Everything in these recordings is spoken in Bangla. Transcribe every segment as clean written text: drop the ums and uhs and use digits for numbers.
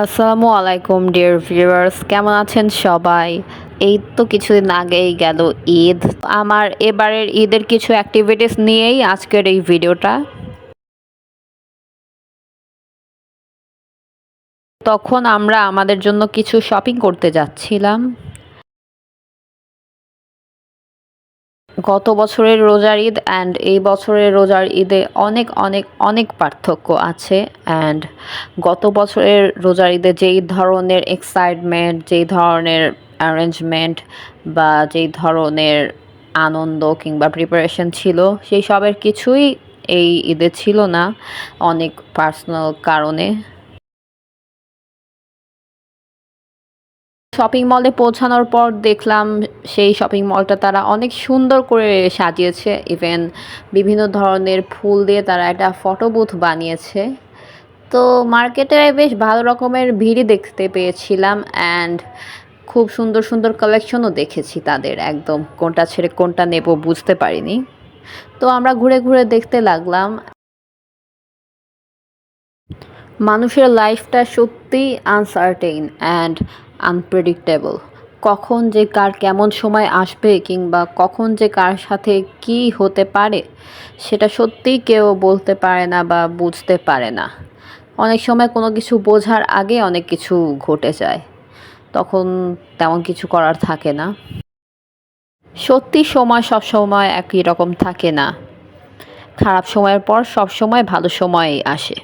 আসসালামু আলাইকুম ডিয়ার ভিউয়ার্স, কেমন আছেন সবাই? এই তো কিছুদিন আগেই গেল ঈদ। আমার এবারের ঈদের কিছু অ্যাক্টিভিটিস নিয়েই আজকের এই ভিডিওটা। তখন আমরা আমাদের জন্য কিছু শপিং করতে যাচ্ছিলাম। গত বছরের রোজার ঈদ অ্যান্ড এই বছরের রোজার ঈদে অনেক অনেক অনেক পার্থক্য আছে। অ্যান্ড গত বছরের রোজার ঈদে যেই ধরনের এক্সাইটমেন্ট, যেই ধরনের অ্যারেঞ্জমেন্ট বা যেই ধরনের আনন্দ কিংবা প্রিপারেশন ছিল, সেই সবের কিছুই এই ঈদে ছিল না, অনেক পার্সোনাল কারণে। শপিং মলে পৌঁছানোর পর দেখলাম সেই শপিং মলটা তারা অনেক সুন্দর করে সাজিয়েছে। ইভেন বিভিন্ন ধরনের ফুল দিয়ে তারা একটা ফটো বুথ বানিয়েছে। তো মার্কেটে বেশ ভালো রকমের ভিড়ই দেখতে পেয়েছিলাম অ্যান্ড খুব সুন্দর সুন্দর কালেকশনও দেখেছি তাদের। একদম কোনটা ছেড়ে কোনটা নেব বুঝতে পারিনি। তো আমরা ঘুরে ঘুরে দেখতে লাগলাম। মানুষের লাইফটা সত্যিই আনসার্টেইন অ্যান্ড আনপ্রেডিক্টেবল। কখন যে কার কেমন সময় আসবে কিংবা কখন যে কার সাথে কি হতে পারে সেটা সত্যিই কেউ বলতে পারে না বা বুঝতে পারে না। অনেক সময় কোনো কিছু বোঝার আগে অনেক কিছু ঘটে যায়, তখন তেমন কিছু করার থাকে না। সত্যি সময় সব সময় একই রকম থাকে না। খারাপ সময়ের পর সব সময় ভালো সময়ই আসে।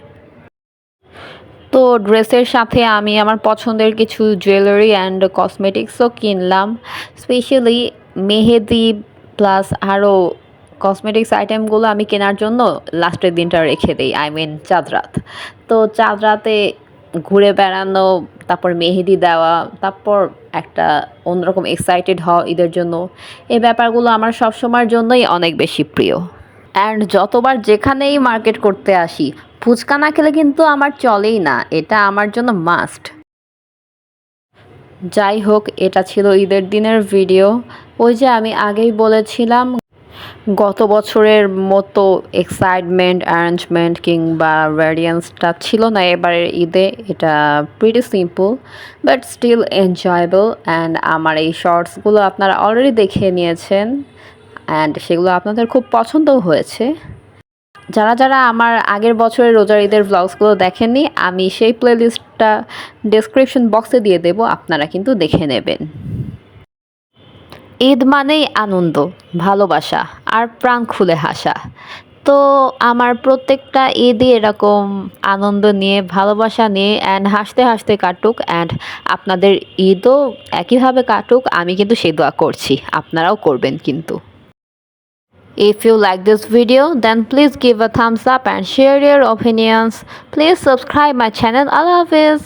তো ড্রেসের সাথে আমি আমার পছন্দের কিছু জুয়েলারি অ্যান্ড কসমেটিক্সও কিনলাম। স্পেশালি মেহেদি প্লাস আরও কসমেটিক্স আইটেমগুলো আমি কেনার জন্য লাস্টের দিনটা রেখে দিই, আই মিন চাঁদ রাত। তো চাঁদ রাতে ঘুরে বেড়ানো, তারপর মেহেদি দেওয়া, তারপর একটা অন্যরকম এক্সাইটেড হওয়া ঈদের জন্য, এই ব্যাপারগুলো আমার সবসময়ের জন্যই অনেক বেশি প্রিয়। অ্যান্ড যতবার যেখানেই মার্কেট করতে আসি, ফুচকা না খেলে কিন্তু আমার চলেই না, এটা আমার জন্য মাস্ট। যাই হোক, এটা ছিল ঈদের দিনের ভিডিও। ওই যে আমি আগেই বলেছিলাম, গত বছরের মতো এক্সাইটমেন্ট, অ্যারেঞ্জমেন্ট কিংবা ভ্যারিয়েন্সটা ছিল না এবারের ঈদে। এটা pretty simple but still enjoyable. And আমার এই শর্টসগুলো আপনারা অলরেডি দেখে নিয়েছেন অ্যান্ড সেগুলো আপনাদের খুব পছন্দও হয়েছে। যারা যারা আমার আগের বছরের রোজার ঈদের ভ্লগসগুলো দেখেননি, আমি সেই প্লেলিস্টটা ডেসক্রিপশন বক্সে দিয়ে দেব, আপনারা কিন্তু দেখে নেবেন। ঈদ মানেই আনন্দ, ভালোবাসা আর প্রাণ খুলে হাসা। তো আমার প্রত্যেকটা ঈদই এরকম আনন্দ নিয়ে, ভালোবাসা নিয়ে অ্যান্ড হাসতে হাসতে কাটুক। অ্যান্ড আপনাদের ঈদও একইভাবে কাটুক, আমি কিন্তু সেই দোয়া করছি, আপনারাও করবেন কিন্তু। If you like this video, then please give a thumbs up and share your opinions. Please subscribe my channel. Allah Hafiz.